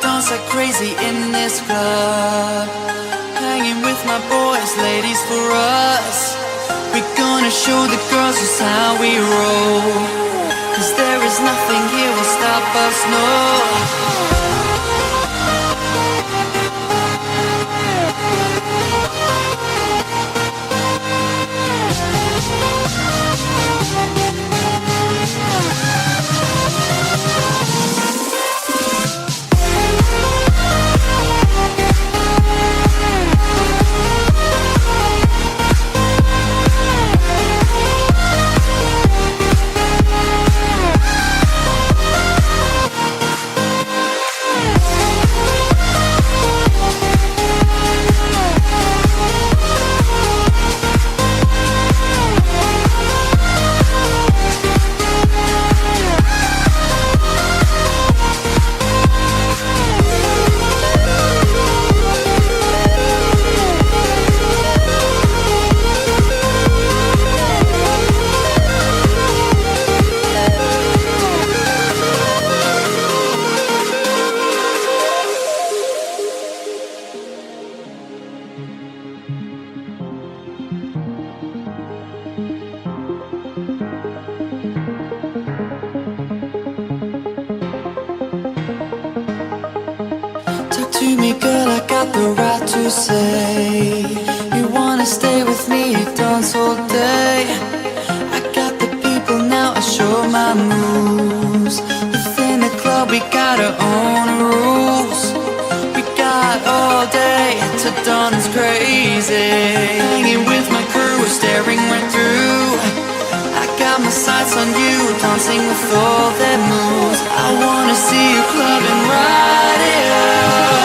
dance like crazy in this club, hanging with my boys, ladies for us. We're gonna show the girls just how we roll, 'cause there is nothing here will stop us, no. Girl, I got the right to say you wanna stay with me, dance all day. I got the people now, I show my moves. Within the club we got our own rules. We got all day to dance crazy, hanging with my crew, we're staring right through. I got my sights on you, dancing with all their moves. I wanna see you clubbing right here.